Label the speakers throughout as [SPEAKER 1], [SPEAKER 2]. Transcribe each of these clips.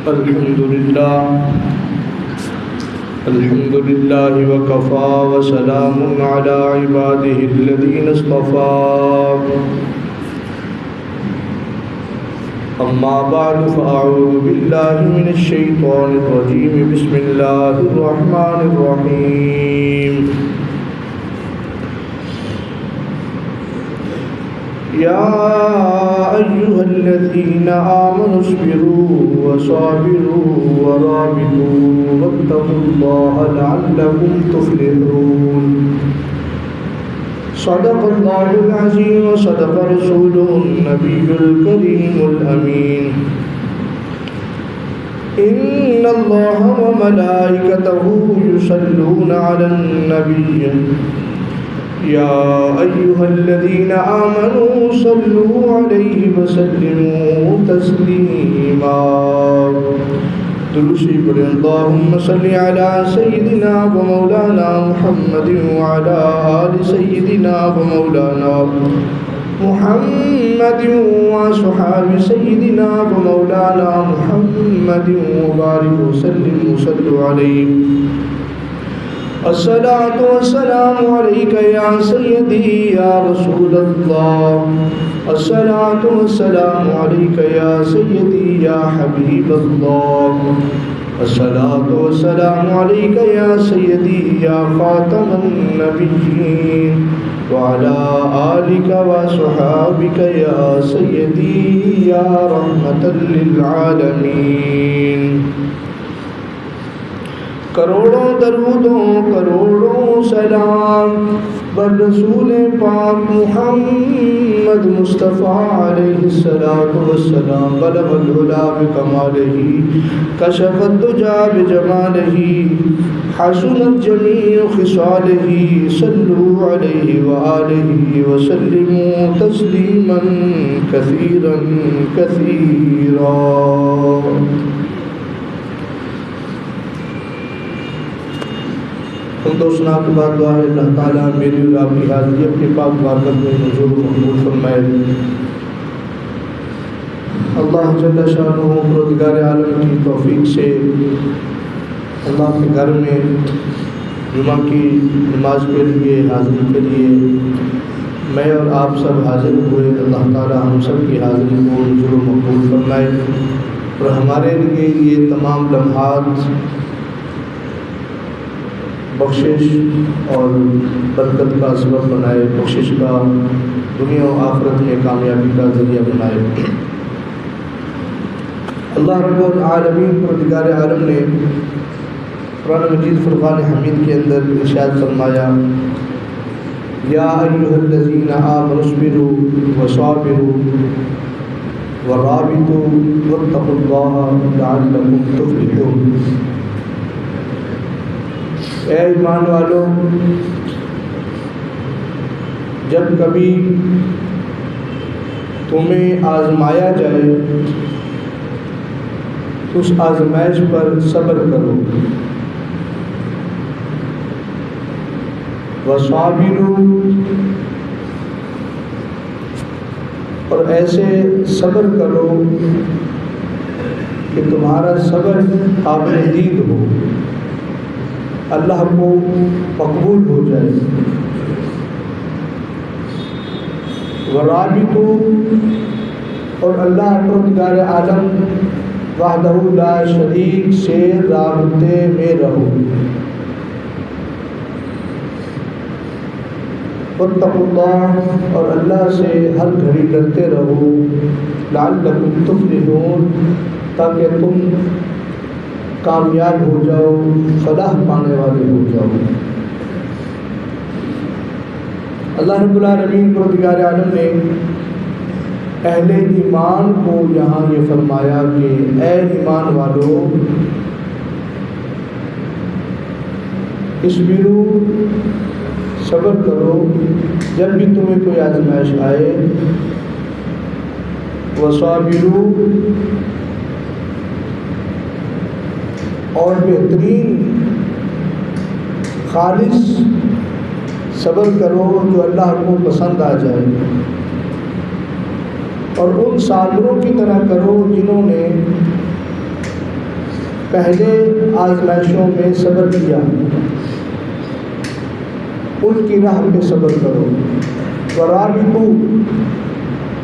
[SPEAKER 1] الحمد لله وكفى وسلام على عباده الذين اصطفى أما بعد فأعوذ بالله من الشيطان الرجيم بسم الله الرحمن الرحيم يا أيها الذين آمنوا اصبروا وصابروا ورابطوا واتقوا الله لعلكم تفلحون صدق الله العظيم وصدق رسوله النبي الكريم الأمين إن الله وملائكته يصلون على النبي يا أيها الذين آمنوا صلوا عليه وسلموا تسليما درشی پڑھیں اللہم صلی علی سیدنا و مولانا محمد وعلی آل سیدنا و مولانا محمد وصحاب سیدنا و مولانا محمد وبارک وسلم وصلوا علیہ الصلاة والسلام عليك يا سيدي يا رسول الله الصلاة والسلام عليك يا سيدي يا حبيب الله الصلاة والسلام عليك يا سيدي يا خاتم النبيين وعلى آلك وصحابك يا سيدي يا رحمة للعالمين کروڑوں درودوں کروڑوں سلام بر رسول پاک محمد مصطفیٰ علیہ الصلوۃ والسلام بلغ العلا بکمالہ کشف الدجى بجمالہ حسنت جمیع خصالہ صلوا علیہ وآلہ وسلموا تسلیما کثیرا کثیرا. حمد و ثنا کے بعد دعا ہے اللہ تعالیٰ میری اور آپ کی حاضری اپنے پاک بارگاہ میں حضور مقبول فرمائے. اللہ جل شانہ پروردگار عالم کی توفیق سے اللہ کے گھر میں جمعہ کی نماز کے لیے حاضری کے لیے میں اور آپ سب حاضر ہوئے. اللہ تعالیٰ ہم سب کی حاضری کو حضور مقبول فرمائے اور ہمارے لیے یہ تمام لمحات بخشش اور برکت کا سبب بنائے، بخشش کا دنیا و آخرت میں کامیابی کا ذریعہ بنائے. اللہ رب العالمین پروردگار عالم نے قرآن مجید فرقان حمید کے اندر ارشاد فرمایا یا ایھا الذین آمنوا اصبروا وصابروا ورابطوا واتقوا اللہ لعلکم تفلحون. اے ایمان والو، جب کبھی تمہیں آزمایا جائے تو اس آزمائش پر صبر کرو. وصابروا، اور ایسے صبر کرو کہ تمہارا صبر قابل دید ہو، اللہ کو مقبول ہو جائے. ورابطو، اور اللہ پروردگار عالم وحدہ لا شریک سے رابطے میں رہو. واتقوا اللہ، اور اللہ سے ہر گھڑی ڈرتے رہو. لعلکم تفلحون، تاکہ تم کامیاب ہو جاؤ، فلاح پانے والے ہو جاؤ. اللہ رب العالمین پروردگار عالم نے اہل ایمان کو یہاں یہ فرمایا کہ اے ایمان والو، اصبروا، صبر کرو جب بھی تمہیں کوئی آزمائش آئے. وصابروا، اور بہترین خالص صبر کرو جو اللہ کو پسند آ جائے. اور ان صابروں کی طرح کرو جنہوں نے پہلے آزمائشوں میں صبر کیا، ان کی راہ پہ صبر کرو، ورابطو،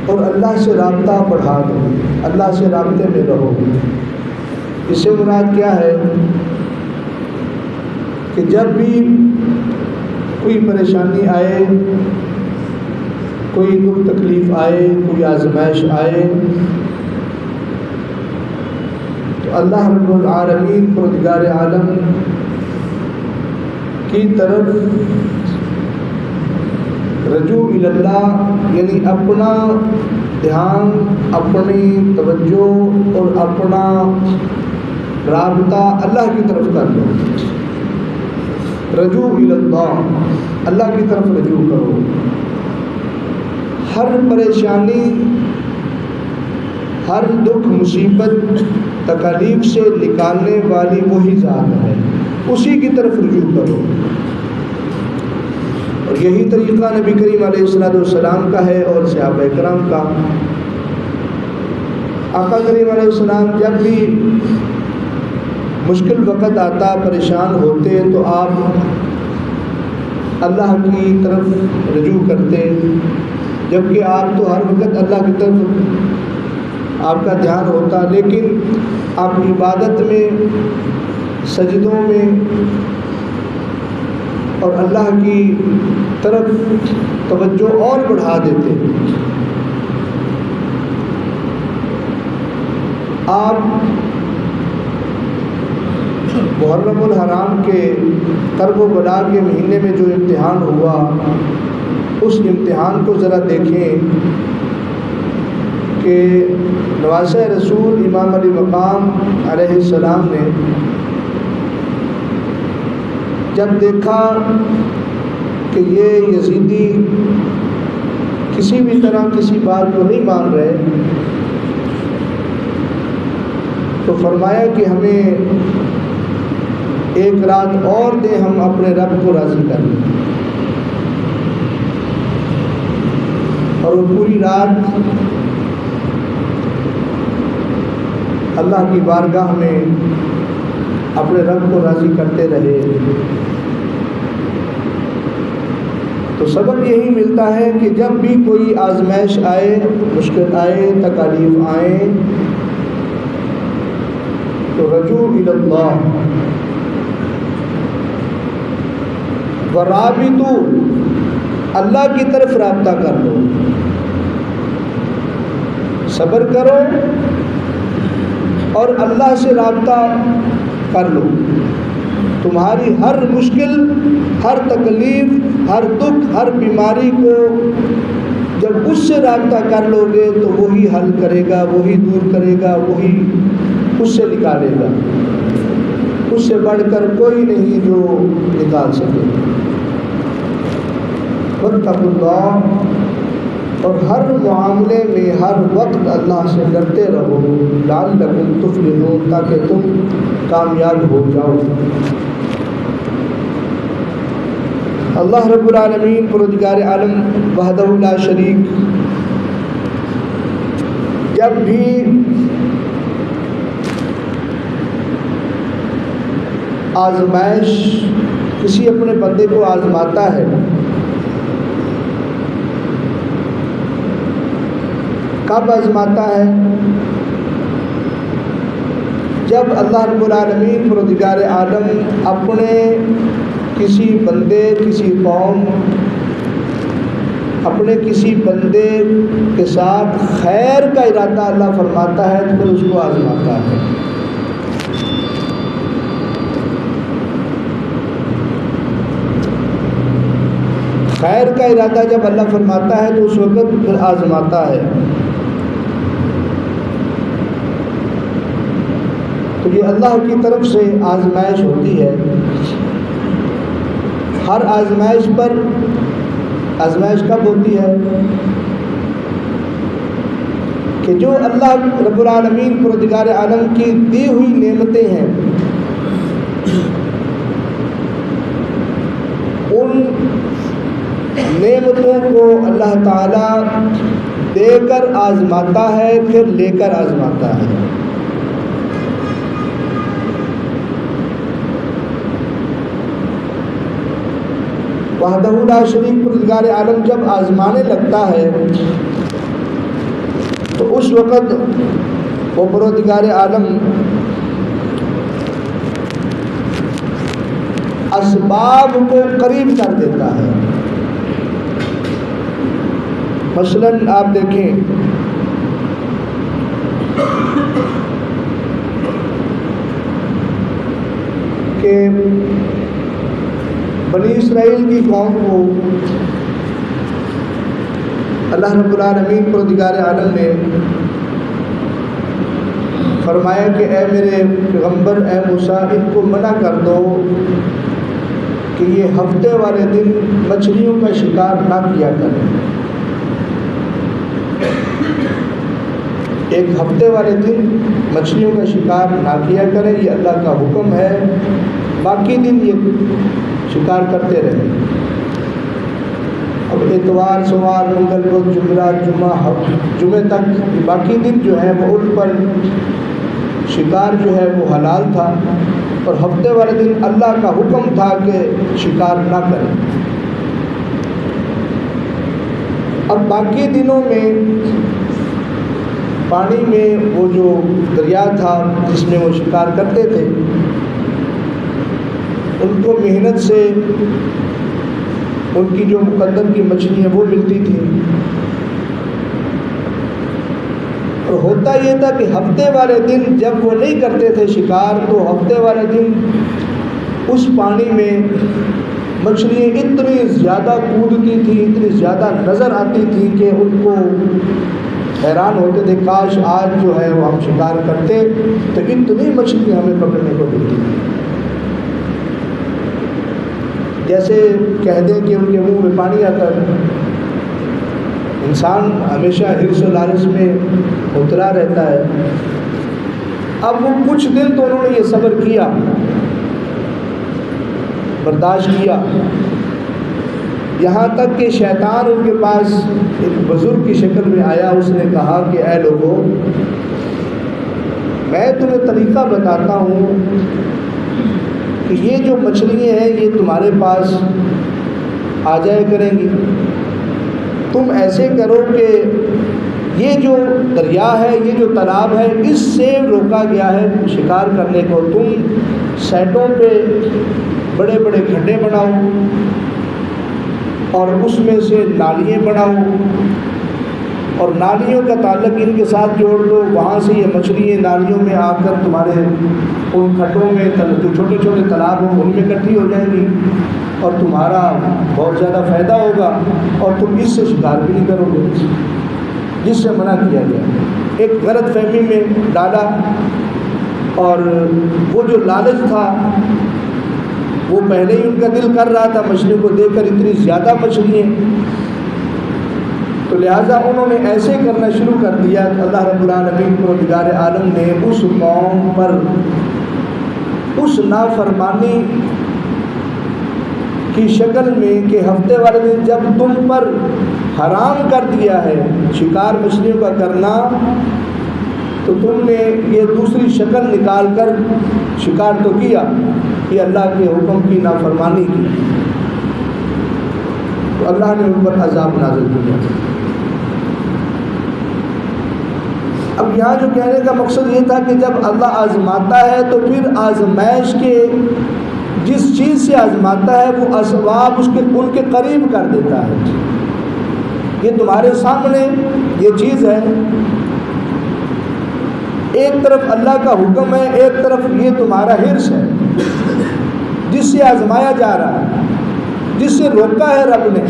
[SPEAKER 1] اور اللہ سے رابطہ بڑھا دو، اللہ سے رابطے میں رہو۔ اس سے مراد کیا ہے کہ جب بھی کوئی پریشانی آئے، کوئی دکھ تکلیف آئے، کوئی آزمائش آئے، تو اللہ رب العالمین پروردگار عالم کی طرف رجوع الی اللہ، یعنی اپنا دھیان، اپنی توجہ اور اپنا رابطہ اللہ کی طرف کر لو۔ رجوع الی اللہ، اللہ کی طرف رجوع کرو۔ ہر پریشانی، ہر دکھ مصیبت تکالیف سے نکالنے والی وہی ذات ہے، اسی کی طرف رجوع کرو۔ اور یہی طریقہ نبی کریم علیہ السلام کا ہے اور صحابہ کرام کا۔ آقا کریم علیہ السلام جب بھی مشکل وقت آتا، پریشان ہوتے، تو آپ اللہ کی طرف رجوع کرتے، جبکہ آپ تو ہر وقت اللہ کی طرف آپ کا دھیان ہوتا، لیکن آپ عبادت میں، سجدوں میں اور اللہ کی طرف توجہ اور بڑھا دیتے۔ آپ محرم الحرام کے کرب و بلا کے مہینے میں جو امتحان ہوا، اس امتحان کو ذرا دیکھیں کہ نواسہ رسول امام علی مقام علیہ السلام نے جب دیکھا کہ یہ یزیدی کسی بھی طرح کسی بات کو نہیں مان رہے، تو فرمایا کہ ہمیں ایک رات اور دیں، ہم اپنے رب کو راضی کر لیں۔ اور وہ پوری رات اللہ کی بارگاہ میں اپنے رب کو راضی کرتے رہے۔ تو سبب یہی ملتا ہے کہ جب بھی کوئی آزمائش آئے، مشکل آئے، تکالیف آئیں، تو رجوع الی اللہ ورابطو، اللہ کی طرف رابطہ کر لو، صبر کرو اور اللہ سے رابطہ کر لو۔ تمہاری ہر مشکل، ہر تکلیف، ہر دکھ، ہر بیماری کو جب اس سے رابطہ کر لو گے تو وہی حل کرے گا، وہی دور کرے گا، وہی اس سے نکالے گا۔ اس سے بڑھ کر کوئی نہیں جو نکال سکے۔ واتقوا اللہ، اور ہر معاملے میں ہر وقت اللہ سے ڈرتے رہو، لعلکم تفلحون، تاکہ تم کامیاب ہو جاؤ۔ اللہ رب العالمین پروردگار عالم وحدہ لا شریک جب بھی آزمائش کسی اپنے بندے کو آزماتا ہے، کب آزماتا ہے؟ جب اللہ رب العالمین پروردگار عالم اپنے کسی بندے، کسی قوم، اپنے کسی بندے کے ساتھ خیر کا ارادہ اللہ فرماتا ہے تو پھر اس کو آزماتا ہے۔ خیر کا ارادہ جب اللہ فرماتا ہے تو اس وقت پھر آزماتا ہے۔ تو یہ اللہ کی طرف سے آزمائش ہوتی ہے۔ ہر آزمائش پر، آزمائش کب ہوتی ہے کہ جو اللہ رب العالمین پروردگار عالم کی دی ہوئی نعمتیں ہیں، ان نعمتوں کو اللہ تعالیٰ دے کر آزماتا ہے، پھر لے کر آزماتا ہے۔ وحدہ لا شریک پروردگار عالم جب آزمانے لگتا ہے تو اس وقت وہ پروردگار عالم اسباب کو قریب کر دیتا ہے. مثلاً آپ دیکھیں کہ بنی اسرائیل کی قوم کو اللہ رب العالمین پروردگار عالم نے فرمایا کہ اے میرے پیغمبر اے موسیٰ ان کو منع کر دو کہ یہ ہفتے والے دن مچھلیوں کا شکار نہ کیا کریں. ایک ہفتے والے دن مچھلیوں کا شکار نہ کیا کریں، یہ اللہ کا حکم ہے. باقی دن یہ شکار کرتے رہیں. اب اتوار سوار منگل بدھ جمعرات جمعے تک باقی دن جو ہے وہ ان پر شکار جو ہے وہ حلال تھا، اور ہفتے والے دن اللہ کا حکم تھا کہ شکار نہ کریں. اب باقی دنوں میں پانی میں وہ جو دریا تھا جس میں وہ شکار کرتے تھے، ان کو محنت سے ان کی جو مقدر کی مچھلیاں وہ ملتی تھیں. اور ہوتا یہ تھا کہ ہفتے والے دن جب وہ نہیں کرتے تھے شکار، تو ہفتے والے دن اس پانی میں مچھلیاں اتنی زیادہ کودتی تھیں، اتنی زیادہ نظر آتی تھیں کہ ان کو حیران ہوتے تھے کاش آج جو ہے وہ ہم شکار کرتے تو اتنی مچھلیاں ہمیں پکڑنے کو ملتی. جیسے کہہ دیں کہ ان کے منہ میں پانی آتا ہے. انسان ہمیشہ حرص و لالچ میں اترا رہتا ہے. اب وہ کچھ دن تو انہوں نے یہ صبر کیا، برداشت کیا، یہاں تک کہ شیطان ان کے پاس ایک بزرگ کی شکل میں آیا. اس نے کہا کہ اے لوگوں، میں تمہیں طریقہ بتاتا ہوں کہ یہ جو مچھلیاں ہیں یہ تمہارے پاس آ جائے کریں گی. تم ایسے کرو کہ یہ جو دریا ہے، یہ جو تالاب ہے، اس سے روکا گیا ہے شکار کرنے کو. تم سائٹوں پہ بڑے بڑے کھڈے بناؤ اور اس میں سے نالیاں بناؤ، اور نالیوں کا تعلق ان کے ساتھ جوڑ دو. وہاں سے یہ مچھلیاں نالیوں میں آ کر تمہارے ان کھڈوں میں جو چھوٹے چھوٹے تالاب ہوں ان میں اکٹھی ہو جائیں گی، اور تمہارا بہت زیادہ فائدہ ہوگا، اور تم اس سے شکار بھی نہیں کرو گے، جس سے منع کیا گیا. ایک غلط فہمی میں ڈالا، اور وہ جو لالچ تھا وہ پہلے ہی ان کا دل کر رہا تھا مچھلیوں کو دیکھ کر، اتنی زیادہ مچھلیاں، تو لہٰذا انہوں نے ایسے کرنا شروع کر دیا. اللہ رب العالمین پروردگار عالم نے اس قوم پر اس نافرمانی کی شکل میں کہ ہفتے والے دن جب تم پر حرام کر دیا ہے شکار مچھلیوں کا کرنا، تو تم نے یہ دوسری شکل نکال کر شکار تو کیا، یہ اللہ کے حکم کی نافرمانی کی، تو اللہ نے ان پر عذاب نازل کیا. اب یہاں جو کہنے کا مقصد یہ تھا کہ جب اللہ آزماتا ہے تو پھر آزمائش کے جس چیز سے آزماتا ہے وہ اسباب ان کے قریب کر دیتا ہے. یہ تمہارے سامنے یہ چیز ہے، ایک طرف اللہ کا حکم ہے، ایک طرف یہ تمہارا حرص ہے جس سے آزمایا جا رہا ہے، جس سے روکا ہے رب نے،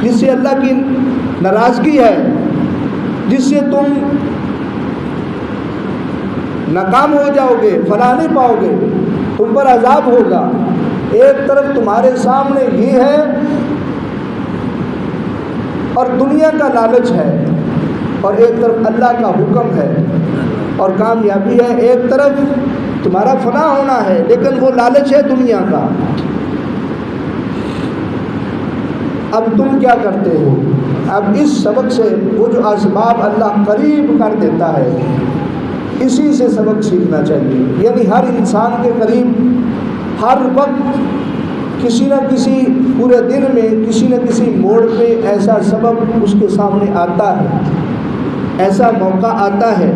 [SPEAKER 1] جس سے اللہ کی ناراضگی ہے، جس سے تم ناکام ہو جاؤ گے، فلاح نہیں پاؤ گے، تم پر عذاب ہوگا. ایک طرف تمہارے سامنے یہ ہے اور دنیا کا لالچ ہے، اور ایک طرف اللہ کا حکم ہے اور کامیابی ہے. ایک طرف تمہارا فنا ہونا ہے لیکن وہ لالچ ہے دنیا کا. اب تم کیا کرتے ہو؟ اب اس سبق سے وہ جو اسباب اللہ قریب کر دیتا ہے اسی سے سبق سیکھنا چاہیے. یعنی ہر انسان کے قریب ہر وقت کسی نہ کسی پورے دن میں کسی نہ کسی موڑ پہ ایسا سبب اس کے سامنے آتا ہے، ایسا موقع آتا ہے۔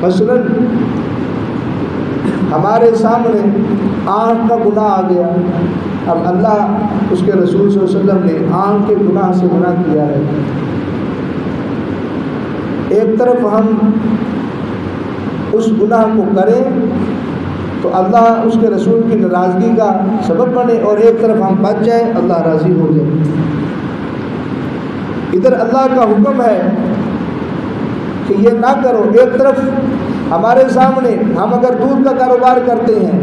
[SPEAKER 1] مثلا ہمارے سامنے آنکھ کا گناہ آ گیا، اب اللہ اس کے رسول صلی اللہ علیہ وسلم نے آنکھ کے گناہ سے منع کیا ہے۔ ایک طرف ہم اس گناہ کو کریں تو اللہ اس کے رسول کی ناراضگی کا سبب بنے، اور ایک طرف ہم بچ جائیں، اللہ راضی ہو جائے۔ ادھر اللہ کا حکم ہے کہ یہ نہ کرو، ایک طرف ہمارے سامنے ہم اگر دودھ کا کاروبار کرتے ہیں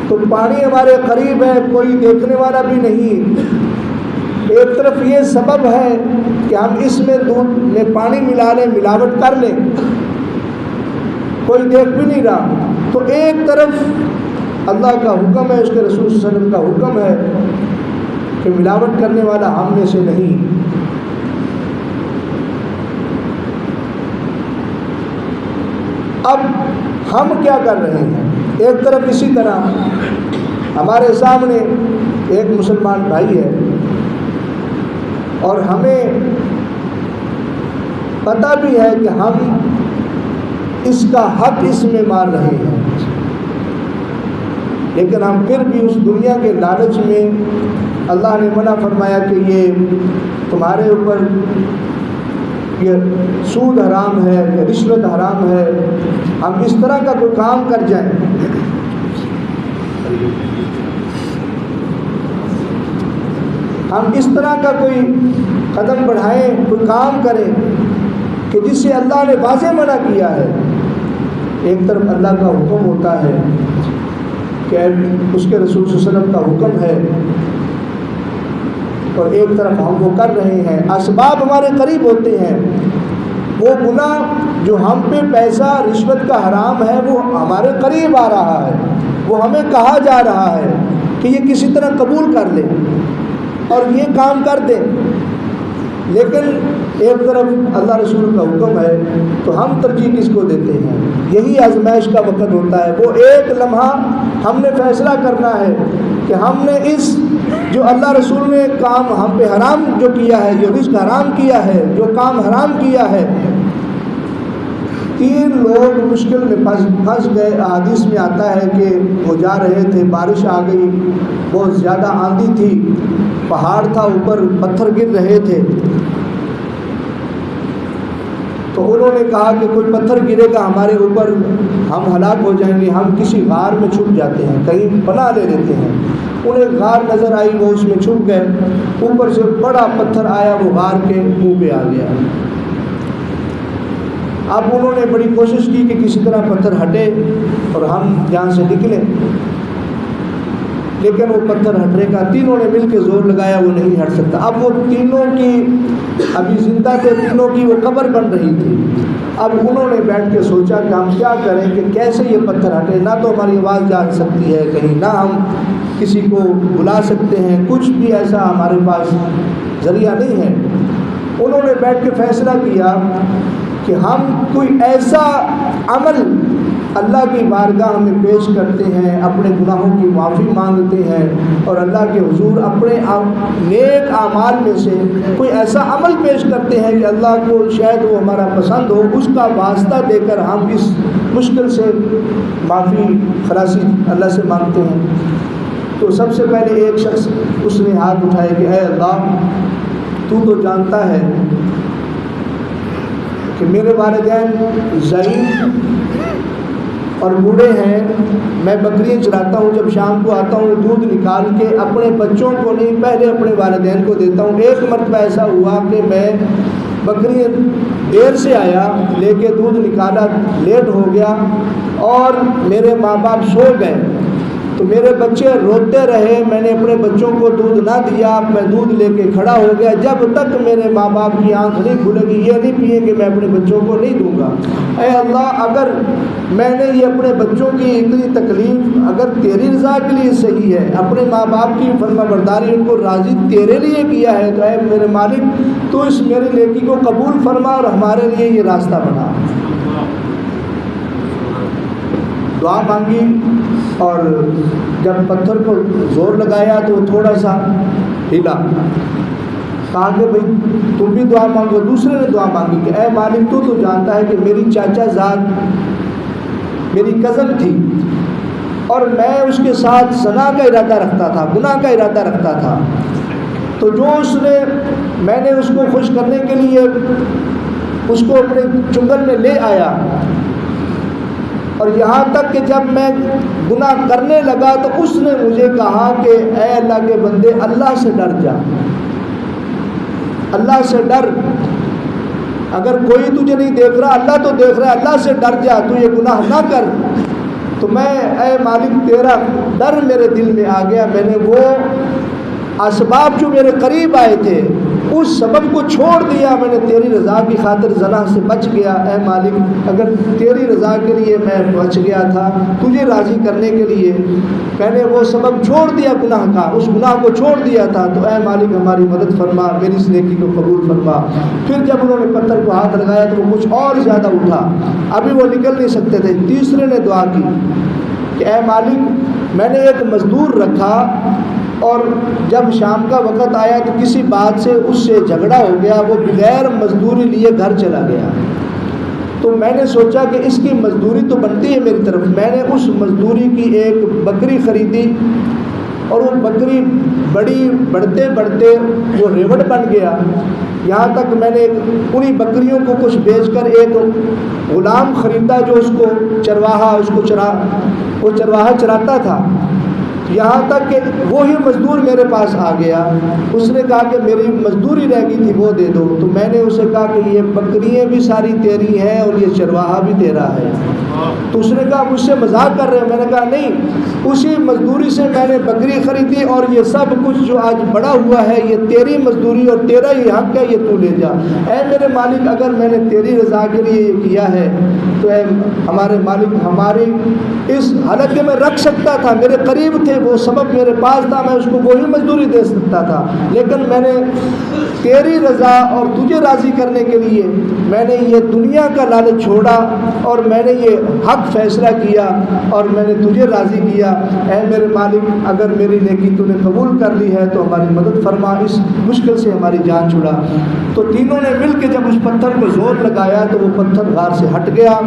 [SPEAKER 1] تو پانی ہمارے قریب ہے، کوئی دیکھنے والا بھی نہیں، ایک طرف یہ سبب ہے کہ ہم اس میں دودھ میں پانی ملا لیں، ملاوٹ کر لیں، کوئی دیکھ بھی نہیں رہا، تو ایک طرف اللہ کا حکم ہے، اس کے رسول صلی اللہ علیہ وسلم کا حکم ہے کہ ملاوٹ کرنے والا ہم میں سے نہیں۔ اب ہم کیا کر رہے ہیں؟ ایک طرف اسی طرح ہمارے سامنے ایک مسلمان بھائی ہے اور ہمیں پتہ بھی ہے کہ ہم اس کا حق اس میں مار رہے ہیں، لیکن ہم پھر بھی اس دنیا کے لالچ میں، اللہ نے منع فرمایا کہ یہ تمہارے اوپر یہ سود حرام ہے، یہ رشوت حرام ہے، ہم اس طرح کا کوئی کام کر جائیں، ہم اس طرح کا کوئی قدم بڑھائیں، کوئی کام کریں کہ جس سے اللہ نے واضح منع کیا ہے۔ ایک طرف اللہ کا حکم ہوتا ہے کہ اس کے رسول صلی اللہ علیہ وسلم کا حکم ہے، اور ایک طرف ہم وہ کر رہے ہیں، اسباب ہمارے قریب ہوتے ہیں، وہ گناہ جو ہم پہ پیسہ رشوت کا حرام ہے وہ ہمارے قریب آ رہا ہے، وہ ہمیں کہا جا رہا ہے کہ یہ کسی طرح قبول کر لیں اور یہ کام کر دیں، لیکن ایک طرف اللہ رسول کا حکم ہے تو ہم ترجیح کس کو دیتے ہیں؟ یہی آزمائش کا وقت ہوتا ہے، وہ ایک لمحہ ہم نے فیصلہ کرنا ہے کہ ہم نے اس جو اللہ رسول نے کام ہم پہ حرام جو کیا ہے، جو رزق حرام کیا ہے، جو کام حرام کیا ہے۔ 3 لوگ مشکل میں پھنس گئے، حدیث میں آتا ہے کہ وہ جا رہے تھے، بارش آ گئی، بہت زیادہ آندھی تھی، پہاڑ تھا، اوپر پتھر گر رہے تھے، تو انہوں نے کہا کہ کوئی پتھر گرے گا ہمارے اوپر، ہم ہلاک ہو جائیں گے، ہم کسی غار میں چھپ جاتے ہیں، کہیں پناہ لے لیتے ہیں۔ انہیں غار نظر آئی، وہ اس میں چھپ گئے، اوپر سے بڑا پتھر آیا، وہ غار کے منہ پہ آ گیا۔ اب انہوں نے بڑی کوشش کی کہ کسی طرح پتھر ہٹے اور ہم یہاں سے نکلیں، لیکن وہ پتھر ہٹنے کا تینوں نے مل کے زور لگایا، وہ نہیں ہٹ سکتا۔ اب وہ تینوں کی ابھی زندہ تھے، تینوں کی وہ قبر بن رہی تھی۔ اب انہوں نے بیٹھ کے سوچا کہ ہم کیا کریں کہ کیسے یہ پتھر ہٹے، نہ تو ہماری آواز جا سکتی ہے کہیں، نہ ہم کسی کو بلا سکتے ہیں، کچھ بھی ایسا ہمارے پاس ذریعہ نہیں ہے۔ انہوں نے بیٹھ کے فیصلہ کیا کہ ہم کوئی ایسا عمل اللہ کی بارگاہ میں پیش کرتے ہیں، اپنے گناہوں کی معافی مانگتے ہیں، اور اللہ کے حضور اپنے نیک اعمال میں سے کوئی ایسا عمل پیش کرتے ہیں کہ اللہ کو شاید وہ ہمارا پسند ہو، اس کا واسطہ دے کر ہم اس مشکل سے معافی خلاصی اللہ سے مانگتے ہیں۔ تو سب سے پہلے ایک شخص اس نے ہاتھ اٹھائے کہ اے اللہ، تو جانتا ہے کہ میرے والدین ضعیف اور بوڑھے ہیں، میں بکریاں چراتا ہوں، جب شام کو آتا ہوں دودھ نکال کے اپنے بچوں کو نہیں، پہلے اپنے والدین کو دیتا ہوں۔ ایک مرتبہ ایسا ہوا کہ میں بکریاں دیر سے آیا، لے کے دودھ نکالا، لیٹ ہو گیا اور میرے ماں باپ سو گئے، تو میرے بچے روتے رہے، میں نے اپنے بچوں کو دودھ نہ دیا، میں دودھ لے کے کھڑا ہو گیا، جب تک میرے ماں باپ کی آنکھ نہیں کھلے گی یہ نہیں پیے کہ میں اپنے بچوں کو نہیں دوں گا۔ اے اللہ، اگر میں نے یہ اپنے بچوں کی اتنی تکلیف اگر تیری رضا کے لیے صحیح ہے، اپنے ماں باپ کی فرما برداری ان کو راضی تیرے لیے کیا ہے، تو اے میرے مالک تو اس میری نیکی کو قبول فرما اور ہمارے لیے یہ راستہ بنا۔ دعا مانگی اور جب پتھر کو زور لگایا تو وہ تھوڑا سا ہلا. کہا کہ بھائی تم بھی دعا مانگو. دوسرے نے دعا مانگی کہ اے مالک تو جانتا ہے کہ میری چاچا زاد میری کزن تھی اور میں اس کے ساتھ زنا کا ارادہ رکھتا تھا, گناہ کا ارادہ رکھتا تھا. تو جو میں نے اس کو خوش کرنے کے لیے اس کو اپنے چنگل میں لے آیا, اور یہاں تک کہ جب میں گناہ کرنے لگا تو اس نے مجھے کہا کہ اے اللہ کے بندے اللہ سے ڈر جا, اللہ سے ڈر. اگر کوئی تجھے نہیں دیکھ رہا اللہ تو دیکھ رہا ہے, اللہ سے ڈر جا, تو یہ گناہ نہ کر. تو میں اے مالک تیرا ڈر میرے دل میں آ گیا, میں نے وہ اسباب جو میرے قریب آئے تھے اس سبب کو چھوڑ دیا, میں نے تیری رضا کی خاطر زنا سے بچ گیا. اے مالک اگر تیری رضا کے لیے میں بچ گیا تھا, تجھے راضی کرنے کے لیے میں نے وہ سبب چھوڑ دیا گناہ کا, اس گناہ کو چھوڑ دیا تھا, تو اے مالک ہماری مدد فرما, میری اس نیکی کو قبول فرما. پھر جب انہوں نے پتھر کو ہاتھ لگایا تو وہ کچھ اور زیادہ اٹھا, ابھی وہ نکل نہیں سکتے تھے. تیسرے نے دعا کی کہ اے مالک میں نے ایک مزدور رکھا اور جب شام کا وقت آیا تو کسی بات سے اس سے جھگڑا ہو گیا, وہ بغیر مزدوری لیے گھر چلا گیا. تو میں نے سوچا کہ اس کی مزدوری تو بنتی ہے میری طرف. میں نے اس مزدوری کی ایک بکری خریدی اور وہ بکری بڑھتے بڑھتے وہ ریوڑ بن گیا. یہاں تک میں نے انہی بکریوں کو کچھ بیچ کر ایک غلام خریدا جو اس کو چرواہا چراتا تھا. یہاں تک کہ وہی مزدور میرے پاس آ گیا, اس نے کہا کہ میری مزدوری رہ گئی تھی وہ دے دو. تو میں نے اسے کہا کہ یہ بکریاں بھی ساری تیری ہیں اور یہ چرواہا بھی تیرا ہے. تو اس نے کہا مجھ سے مذاق کر رہے ہیں. میں نے کہا نہیں, اسی مزدوری سے میں نے بکری خریدی اور یہ سب کچھ جو آج بڑا ہوا ہے یہ تیری مزدوری اور تیرا ہی حق ہے, یہ تو لے جا. اے میرے مالک اگر میں نے تیری رضا کے لیے یہ کیا ہے تو اے ہمارے مالک ہماری اس حلقے میں رکھ سکتا تھا, میرے قریب تھے, وہ سبب میرے پاس تھا, میں اس کو وہی مزدوری دے سکتا تھا. لیکن میں نے تیری رضا اور تجھے راضی کرنے کے لیے میں نے یہ دنیا کا لالچ چھوڑا اور میں نے یہ حق فیصلہ کیا اور میں نے تجھے راضی کیا. اے میرے مالک اگر میری نیکی تو نے قبول کر لی ہے تو ہماری مدد فرما, اس مشکل سے ہماری جان چھڑا. تو تینوں نے مل کے جب اس پتھر کو زور لگایا تو وہ پتھر غار سے ہٹ گیا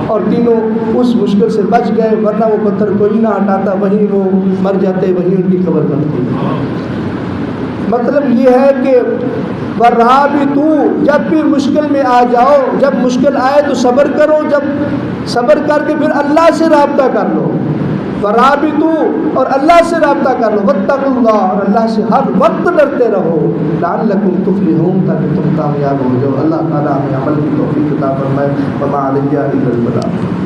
[SPEAKER 1] اور تینوں اس مشکل سے بچ گئے, ورنہ وہ پتھر کوئی نہ ہٹاتا, وہیں وہ مر جاتے, وہیں ان کی قبر بنتی. مطلب یہ ہے کہ وَالرَّابِطُ جب بھی مشکل میں آ جاؤ, جب مشکل آئے تو صبر کرو, جب صبر کر کے پھر اللہ سے رابطہ کر لو. وَالرَّابِطُ اور اللہ سے رابطہ کر لو. وَاتَّقُوا اللَّهَ اور اللہ سے ہر وقت ڈرتے رہو. لَعَلَّكُمْ تُفْلِحُونَ تاکہ تم کامیاب ہو جاؤ. اللہ تعالیٰ ہمیں عمل کی توفیق عطا فرمائے. وَمَا عَلَيَّ إِلَّا الْبَلَاغُ.